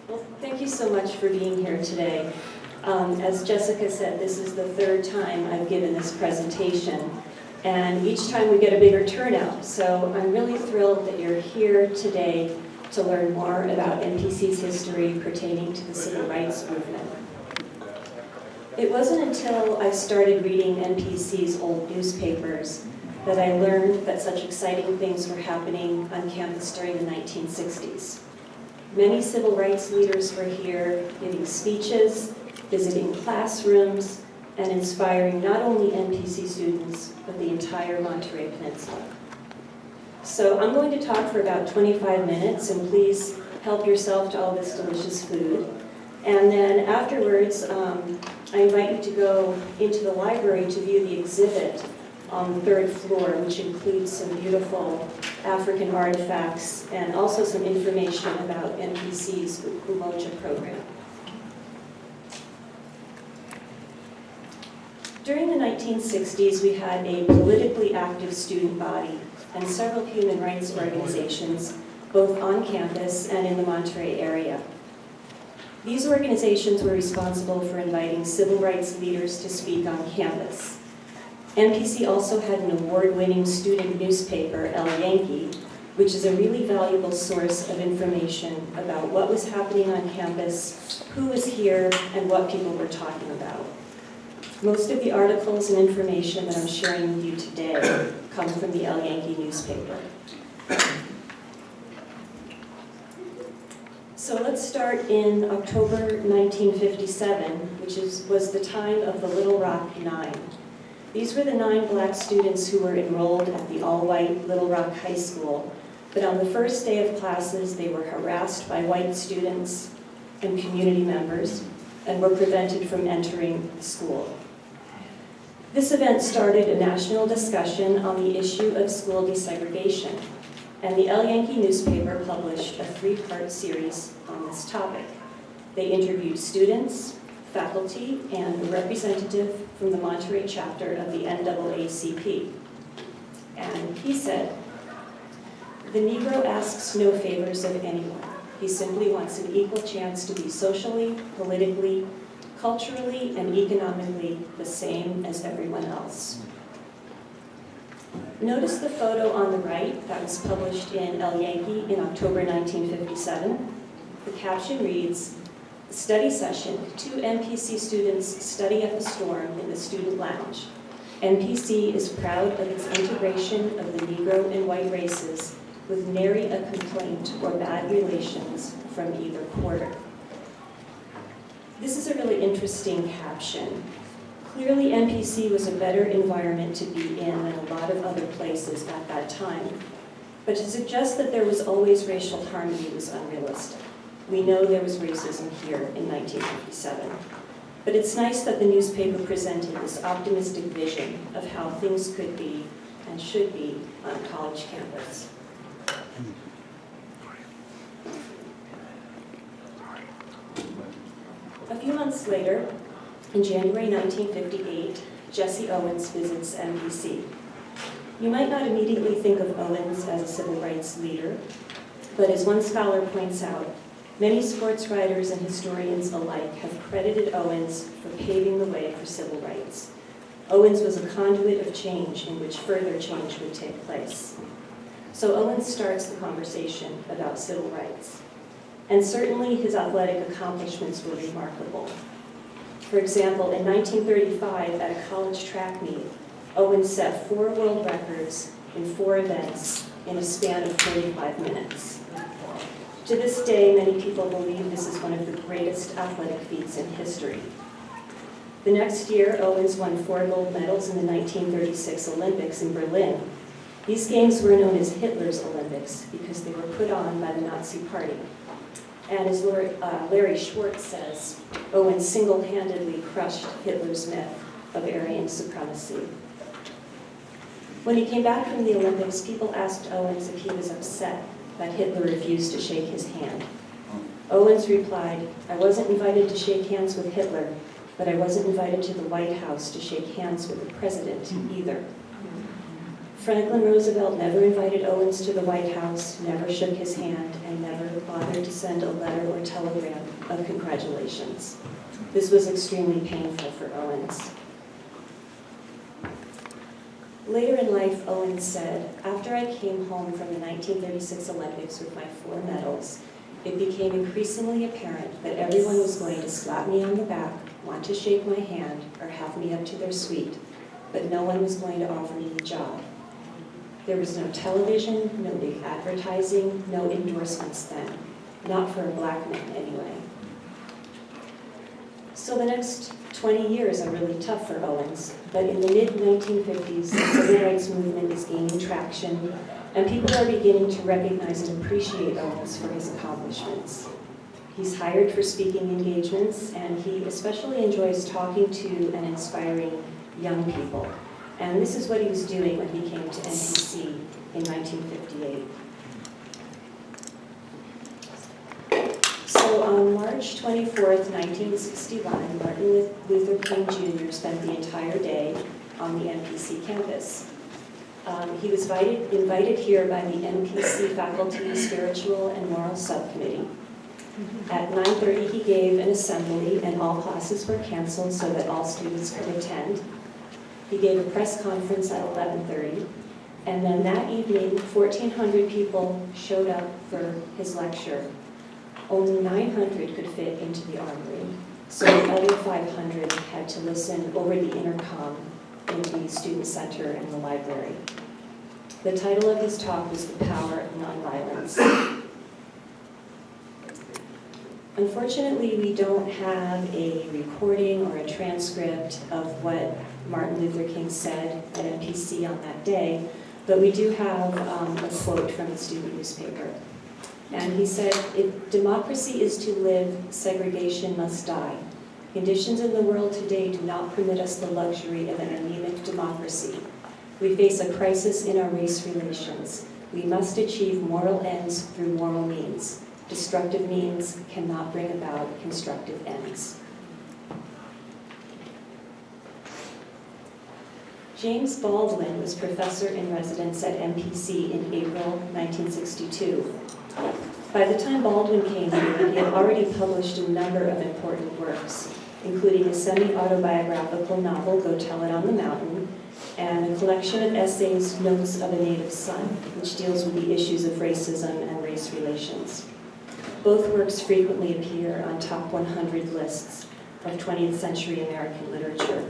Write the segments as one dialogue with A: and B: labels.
A: Well, thank you so much for being here today. As Jessica said, this is the third time I've given this presentation, and each time we get a bigger turnout. So I'm really thrilled that you're here today to learn more about MPC's history pertaining to the civil rights movement. It wasn't until I started reading MPC's old newspapers that I learned that such exciting things were happening on campus during the 1960s. Many civil rights leaders were here giving speeches, visiting classrooms, and inspiring not only MPC students, but the entire Monterey Peninsula. So I'm going to talk for about 25 minutes, and please help yourself to all this delicious food. And then afterwards, I invite you to go into the library to view the exhibit on the third floor, which includes some beautiful African artifacts and also some information about MPC's Umoja program. During the 1960s, we had a politically active student body and several human rights organizations, both on campus and in the Monterey area. These organizations were responsible for inviting civil rights leaders to speak on campus. MPC also had an award-winning student newspaper, Yanqui, which is a really valuable source of information about what was happening on campus, who was here, and what people were talking about. Most of the articles and information that I'm sharing with you today come from the Yanqui newspaper. So let's start in October 1957, which was the time of the Little Rock Nine. These were the 9 black students who were enrolled at the all-white Little Rock High School, but on the first day of classes, they were harassed by white students and community members and were prevented from entering the school. This event started a national discussion on the issue of school desegregation, and the Yanqui newspaper published a 3-part series on this topic. They interviewed students, faculty, and a representative from the Monterey chapter of the NAACP. And he said, "The Negro asks no favors of anyone. He simply wants an equal chance to be socially, politically, culturally, and economically the same as everyone else." Notice the photo on the right that was published in Yanqui in October 1957. The caption reads, "Study session, 2 MPC students study up a storm in the student lounge. MPC is proud of its integration of the Negro and white races with nary a complaint or bad relations from either quarter." This is a really interesting caption. Clearly, MPC was a better environment to be in than a lot of other places at that time. But to suggest that there was always racial harmony was unrealistic. We know there was racism here in 1957. But it's nice that the newspaper presented this optimistic vision of how things could be and should be on a college campus. A few months later, in January 1958, Jesse Owens visits MPC. You might not immediately think of Owens as a civil rights leader, but as one scholar points out, many sports writers and historians alike have credited Owens for paving the way for civil rights. Owens was a conduit of change in which further change would take place. So Owens starts the conversation about civil rights. And certainly his athletic accomplishments were remarkable. For example, in 1935, at a college track meet, Owens set 4 world records in 4 events in a span of 45 minutes. To this day, many people believe this is one of the greatest athletic feats in history. The next year, Owens won 4 gold medals in the 1936 Olympics in Berlin. These games were known as Hitler's Olympics because they were put on by the Nazi Party. And as Larry Schwartz says, Owens single-handedly crushed Hitler's myth of Aryan supremacy. When he came back from the Olympics, people asked Owens if he was upset that Hitler refused to shake his hand. Owens replied, "I wasn't invited to shake hands with Hitler, but I wasn't invited to the White House to shake hands with the president either." Franklin Roosevelt never invited Owens to the White House, never shook his hand, and never bothered to send a letter or telegram of congratulations. This was extremely painful for Owens. Later in life, Owens said, "After I came home from the 1936 Olympics with my 4 medals, it became increasingly apparent that everyone was going to slap me on the back, want to shake my hand, or have me up to their suite, but no one was going to offer me a job. There was no television, no big advertising, no endorsements then. Not for a black man, anyway." So the next 20 years are really tough for Owens, but in the mid-1950s, the civil rights movement is gaining traction, and people are beginning to recognize and appreciate Owens for his accomplishments. He's hired for speaking engagements, and he especially enjoys talking to and inspiring young people. And this is what he was doing when he came to NPC in 1958. So on March 24th, 1961, Martin Luther King Jr. spent the entire day on the NPC campus. He was invited here by the NPC Faculty Spiritual and Moral Subcommittee. At 9:30, he gave an assembly, and all classes were canceled so that all students could attend. He gave a press conference at 11:30, and then that evening, 1,400 people showed up for his lecture. Only 900 could fit into the armory, so the other 500 had to listen over the intercom in the student center and the library. The title of his talk was "The Power of Nonviolence." Unfortunately, we don't have a recording or a transcript of what Martin Luther King said at NPC on that day, but we do have a quote from the student newspaper. And he said, "If democracy is to live, segregation must die. Conditions in the world today do not permit us the luxury of an anemic democracy. We face a crisis in our race relations. We must achieve moral ends through moral means. Destructive means cannot bring about constructive ends." James Baldwin was professor in residence at MPC in April 1962. By the time Baldwin came here, he had already published a number of important works, including a semi-autobiographical novel, Go Tell It on the Mountain, and a collection of essays, Notes of a Native Son, which deals with the issues of racism and race relations. Both works frequently appear on top 100 lists of 20th century American literature.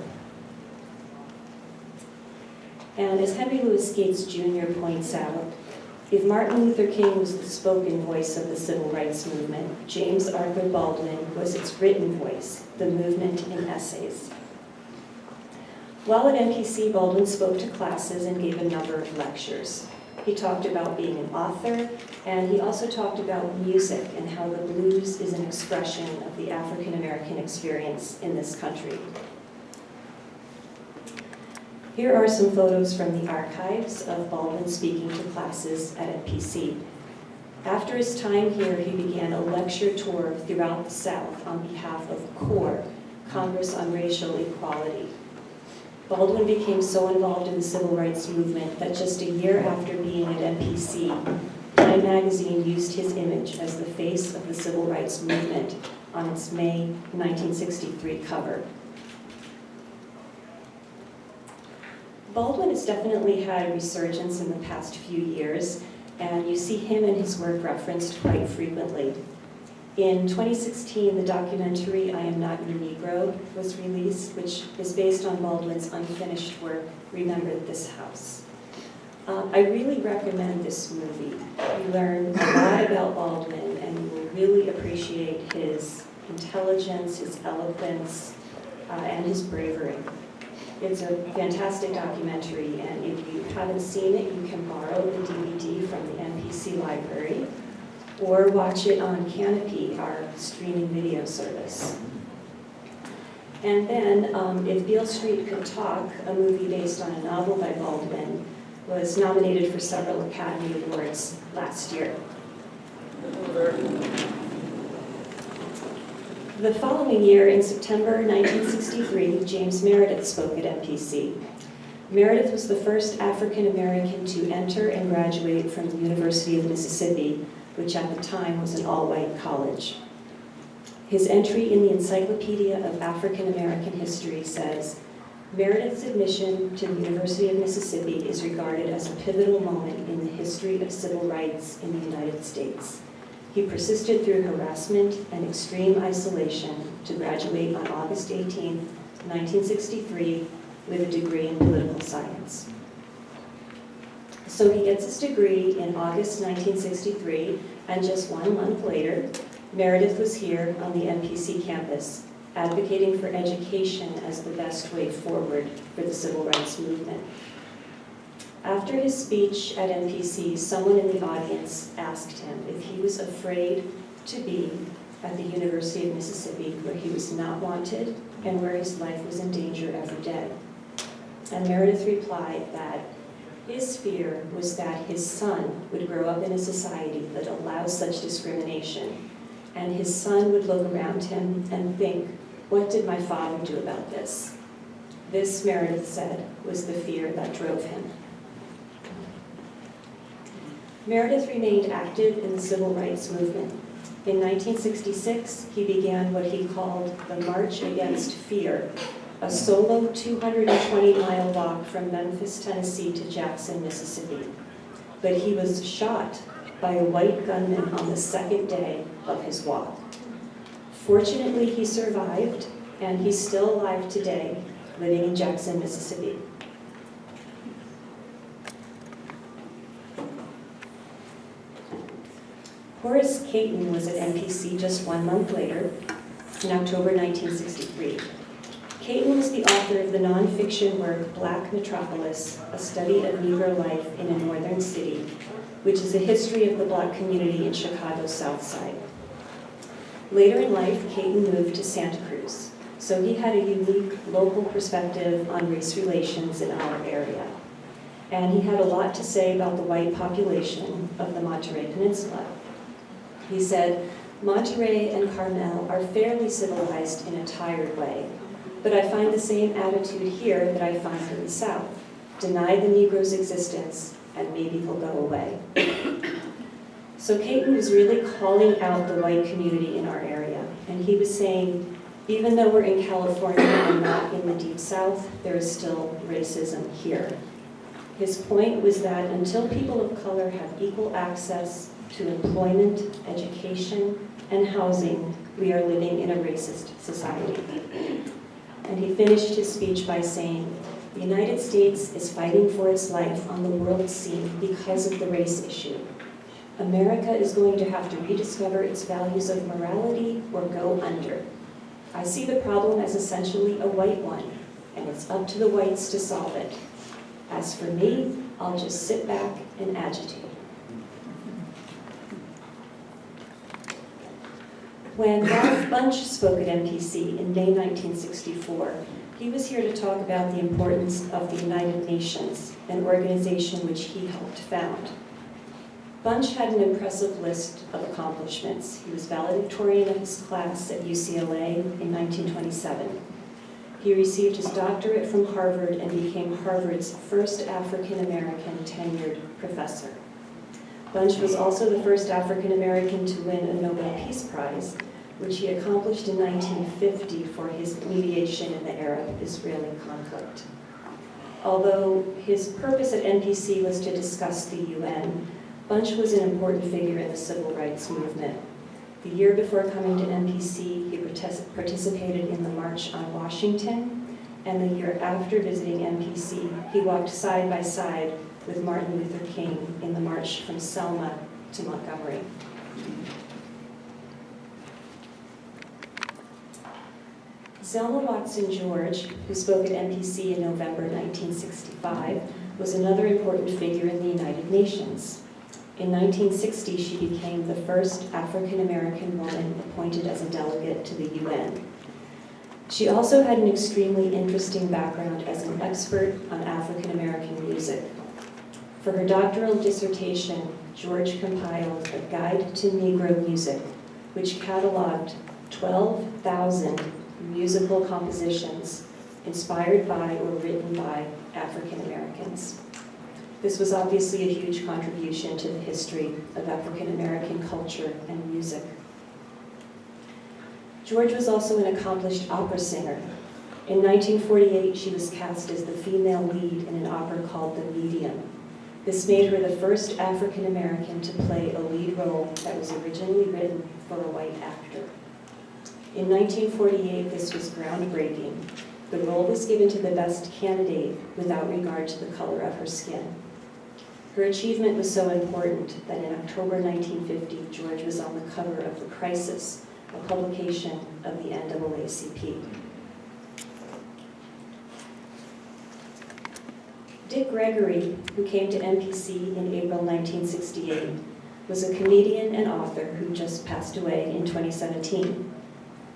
A: And as Henry Louis Gates Jr. points out, if Martin Luther King was the spoken voice of the civil rights movement, James Arthur Baldwin was its written voice, the movement in essays. While at NPC, Baldwin spoke to classes and gave a number of lectures. He talked about being an author, and he also talked about music and how the blues is an expression of the African American experience in this country. Here are some photos from the archives of Baldwin speaking to classes at NPC. After his time here, he began a lecture tour throughout the South on behalf of CORE, Congress on Racial Equality. Baldwin became so involved in the civil rights movement that just a year after being at NPC, Time magazine used his image as the face of the civil rights movement on its May 1963 cover. Baldwin has definitely had a resurgence in the past few years, and you see him and his work referenced quite frequently. In 2016, the documentary I Am Not New Negro was released, which is based on Baldwin's unfinished work, Remember This House. I really recommend this movie. You learn a lot about Baldwin, and you will really appreciate his intelligence, his eloquence, and his bravery. It's a fantastic documentary, and if you haven't seen it, you can borrow the DVD from the NPC library or watch it on Canopy, our streaming video service. And then, If Beale Street Could Talk, a movie based on a novel by Baldwin, was nominated for several Academy Awards last year. The following year, in September 1963, James Meredith spoke at MPC. Meredith was the first African American to enter and graduate from the University of Mississippi, which at the time was an all-white college. His entry in the Encyclopedia of African American History says, Meredith's admission to the University of Mississippi is regarded as a pivotal moment in the history of civil rights in the United States. He persisted through harassment and extreme isolation to graduate on August 18, 1963, with a degree in political science. So he gets his degree in August 1963, and just 1 month later, Meredith was here on the MPC campus, advocating for education as the best way forward for the civil rights movement. After his speech at MPC, someone in the audience asked him if he was afraid to be at the University of Mississippi, where he was not wanted and where his life was in danger every day. And Meredith replied that his fear was that his son would grow up in a society that allows such discrimination, and his son would look around him and think, what did my father do about this? This, Meredith said, was the fear that drove him. Meredith remained active in the civil rights movement. In 1966, he began what he called the March Against Fear, a solo 220-mile walk from Memphis, Tennessee to Jackson, Mississippi. But he was shot by a white gunman on the second day of his walk. Fortunately, he survived, and he's still alive today, living in Jackson, Mississippi. Horace Caton was at MPC just 1 month later, in October 1963. Caton was the author of the nonfiction work Black Metropolis, a study of Negro life in a northern city, which is a history of the Black community in Chicago's South Side. Later in life, Caton moved to Santa Cruz, so he had a unique local perspective on race relations in our area. And he had a lot to say about the white population of the Monterey Peninsula. He said, Monterey and Carmel are fairly civilized in a tired way, but I find the same attitude here that I find in the South. Deny the Negro's existence, and maybe he'll go away. So Caton was really calling out the white community in our area, and he was saying, even though we're in California and not in the Deep South, there is still racism here. His point was that until people of color have equal access to employment, education, and housing, we are living in a racist society. And he finished his speech by saying, the United States is fighting for its life on the world scene because of the race issue. America is going to have to rediscover its values of morality or go under. I see the problem as essentially a white one, and it's up to the whites to solve it. As for me, I'll just sit back and agitate. When Ralph Bunche spoke at MPC in May 1964, he was here to talk about the importance of the United Nations, an organization which he helped found. Bunche had an impressive list of accomplishments. He was valedictorian of his class at UCLA in 1927. He received his doctorate from Harvard and became Harvard's first African-American tenured professor. Bunche was also the first African-American to win a Nobel Peace Prize, which he accomplished in 1950 for his mediation in the Arab-Israeli conflict. Although his purpose at NPC was to discuss the UN, Bunche was an important figure in the civil rights movement. The year before coming to NPC, he participated in the March on Washington, and the year after visiting NPC, he walked side by side with Martin Luther King in the march from Selma to Montgomery. Selma Watson George, who spoke at NPC in November 1965, was another important figure in the United Nations. In 1960, she became the first African-American woman appointed as a delegate to the UN. She also had an extremely interesting background as an expert on African-American music. For her doctoral dissertation, George compiled a guide to Negro music, which cataloged 12,000 musical compositions inspired by or written by African Americans. This was obviously a huge contribution to the history of African American culture and music. George was also an accomplished opera singer. In 1948, she was cast as the female lead in an opera called The Medium. This made her the first African American to play a lead role that was originally written for a white actor. In 1948, this was groundbreaking. The role was given to the best candidate without regard to the color of her skin. Her achievement was so important that in October 1950, George was on the cover of The Crisis, a publication of the NAACP. Dick Gregory, who came to MPC in April 1968, was a comedian and author who just passed away in 2017.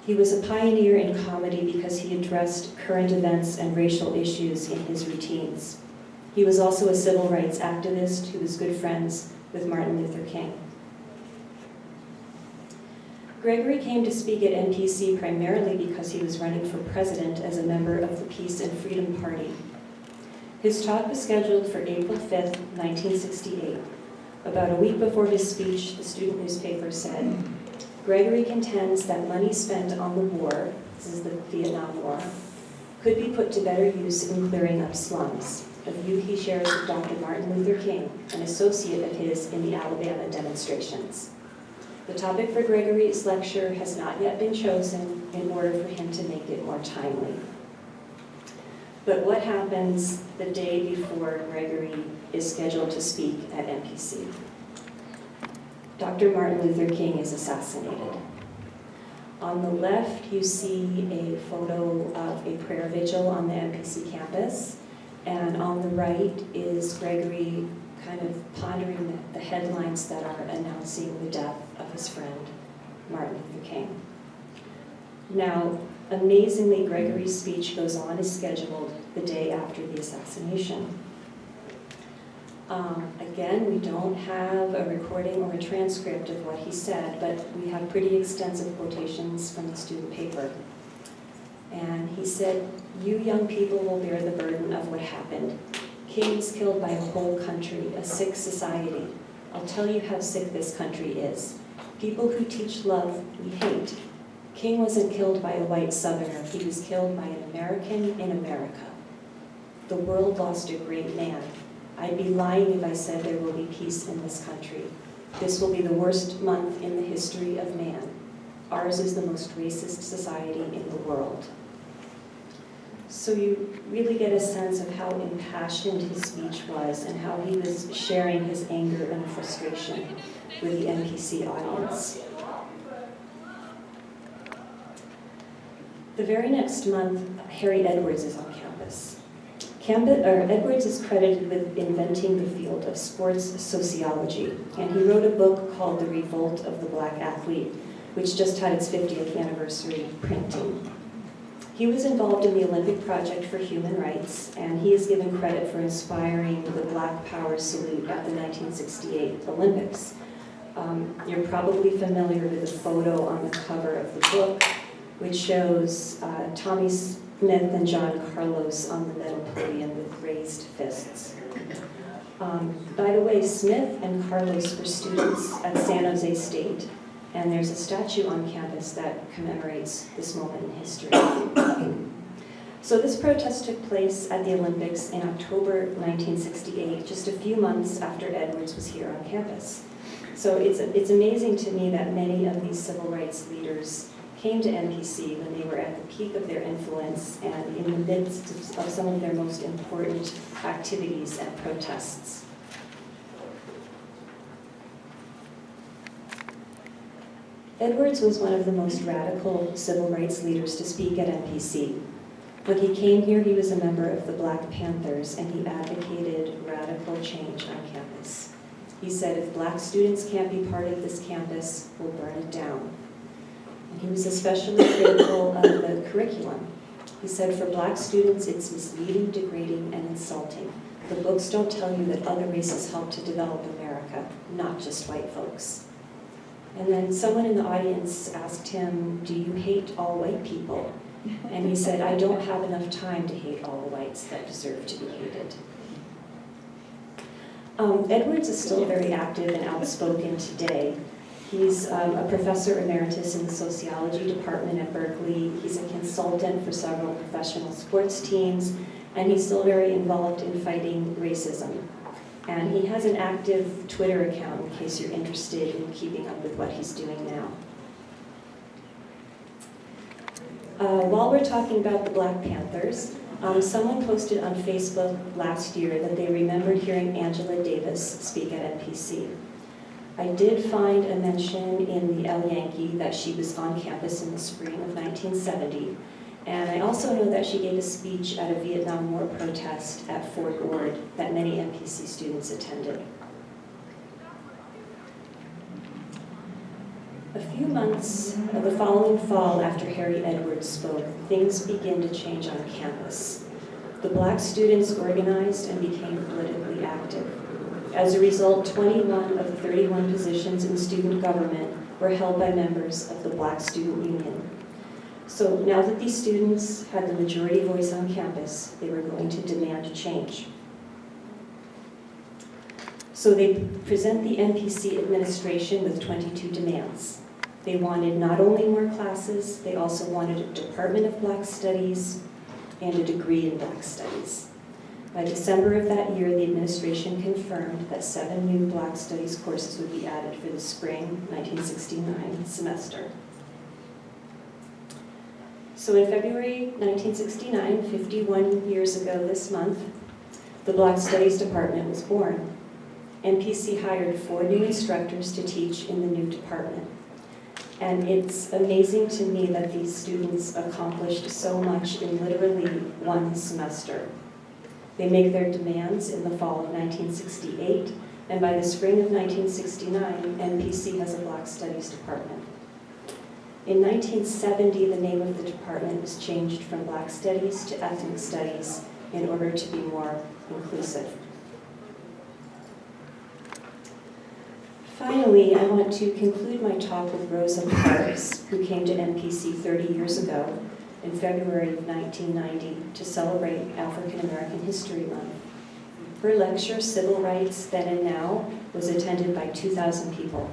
A: He was a pioneer in comedy because he addressed current events and racial issues in his routines. He was also a civil rights activist who was good friends with Martin Luther King. Gregory came to speak at MPC primarily because he was running for president as a member of the Peace and Freedom Party. His talk was scheduled for April 5th, 1968. About a week before his speech, the student newspaper said, Gregory contends that money spent on the war, this is the Vietnam War, could be put to better use in clearing up slums, a view he shares with Dr. Martin Luther King, an associate of his in the Alabama demonstrations. The topic for Gregory's lecture has not yet been chosen in order for him to make it more timely. But what happens the day before Gregory is scheduled to speak at MPC? Dr. Martin Luther King is assassinated. On the left, you see a photo of a prayer vigil on the MPC campus, and on the right is Gregory kind of pondering the headlines that are announcing the death of his friend, Martin Luther King. Now, amazingly, Gregorys' speech goes on as scheduled the day after the assassination. Again, we don't have a recording or a transcript of what he said, but we have pretty extensive quotations from the student paper. And he said, "You young people will bear the burden of what happened. King was killed by a whole country, a sick society. I'll tell you how sick this country is. People who teach love, we hate. King wasn't killed by a white Southerner. He was killed by an American in America. The world lost a great man. I'd be lying if I said there will be peace in this country. This will be the worst month in the history of man. Ours is the most racist society in the world." So you really get a sense of how impassioned his speech was and how he was sharing his anger and frustration with the MPC audience. The very next month, Harriet Edwards is on campus. Edwards is credited with inventing the field of sports sociology, and he wrote a book called The Revolt of the Black Athlete, which just had its 50th anniversary printing. He was involved in the Olympic Project for Human Rights, and he is given credit for inspiring the Black Power salute at the 1968 Olympics. You're probably familiar with the photo on the cover of the book, which shows Tommy Smith and John Carlos on the medal podium with raised fists. By the way, Smith and Carlos were students at San Jose State, and there's a statue on campus that commemorates this moment in history. So this protest took place at the Olympics in October 1968, just a few months after Edwards was here on campus. So it's amazing to me that many of these civil rights leaders came to MPC when they were at the peak of their influence and in the midst of some of their most important activities and protests. Edwards was one of the most radical civil rights leaders to speak at MPC. When he came here, he was a member of the Black Panthers, and he advocated radical change on campus. He said, if Black students can't be part of this campus, we'll burn it down. And he was especially critical of the curriculum. He said, for Black students, it's misleading, degrading, and insulting. The books don't tell you that other races helped to develop America, not just white folks. And then someone in the audience asked him, "Do you hate all white people?" And he said, "I don't have enough time to hate all the whites that deserve to be hated." Edwards is still very active and outspoken today. He's a professor emeritus in the sociology department at Berkeley. He's a consultant for several professional sports teams, and he's still very involved in fighting racism. And he has an active Twitter account in case you're interested in keeping up with what he's doing now. While we're talking about the Black Panthers, someone posted on Facebook last year that they remembered hearing Angela Davis speak at NPC. I did find a mention in the Yanqui that she was on campus in the spring of 1970, and I also know that she gave a speech at a Vietnam War protest at Fort Ord that many NPC students attended. A few months of the following fall after Harriet Edwards spoke, things began to change on campus. The Black students organized and became politically active. As a result, 21 of the 31 positions in student government were held by members of the Black Student Union. So now that these students had the majority voice on campus, they were going to demand a change. So they present the NPC administration with 22 demands. They wanted not only more classes, they also wanted a Department of Black Studies and a degree in Black Studies. By December of that year, the administration confirmed that 7 new Black Studies courses would be added for the spring 1969 semester. So in February 1969, 51 years ago this month, the Black Studies Department was born. NPC hired 4 new instructors to teach in the new department. And it's amazing to me that these students accomplished so much in literally 1 semester. They make their demands in the fall of 1968, and by the spring of 1969, NPC has a Black Studies department. In 1970, the name of the department was changed from Black Studies to Ethnic Studies in order to be more inclusive. Finally, I want to conclude my talk with Rosa Parks, who came to NPC 30 years ago in February of 1990 to celebrate African American History Month. Her lecture, Civil Rights Then and Now, was attended by 2,000 people.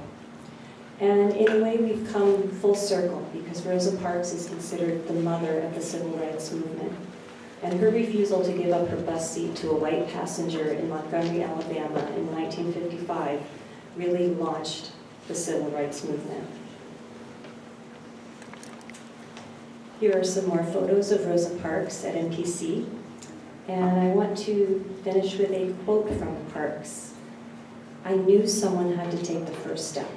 A: And in a way, we've come full circle because Rosa Parks is considered the mother of the civil rights movement. And her refusal to give up her bus seat to a white passenger in Montgomery, Alabama in 1955 really launched the civil rights movement. Here are some more photos of Rosa Parks at NPC. And I want to finish with a quote from Parks. "I knew someone had to take the first step,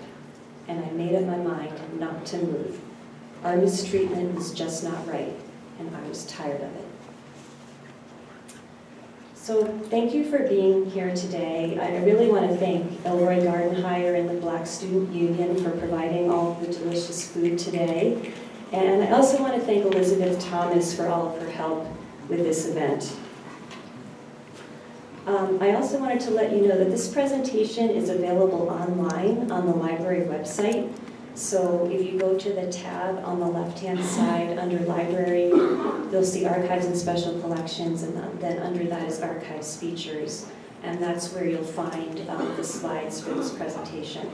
A: and I made up my mind not to move. Our mistreatment was just not right, and I was tired of it." So thank you for being here today. I really want to thank Elroy Gardenhire and the Black Student Union for providing all of the delicious food today. And I also want to thank Elizabeth Thomas for all of her help with this event. I also wanted to let you know that this presentation is available online on the library website. So if you go to the tab on the left-hand side under Library, you'll see Archives and Special Collections, and then under that is Archives Features. And that's where you'll find the slides for this presentation.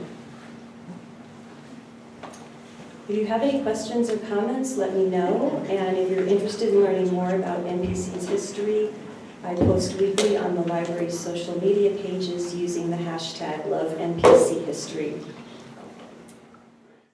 A: If you have any questions or comments, let me know. And if you're interested in learning more about NPC's history, I post weekly on the library's social media pages using the hashtag #LoveNPCHistory.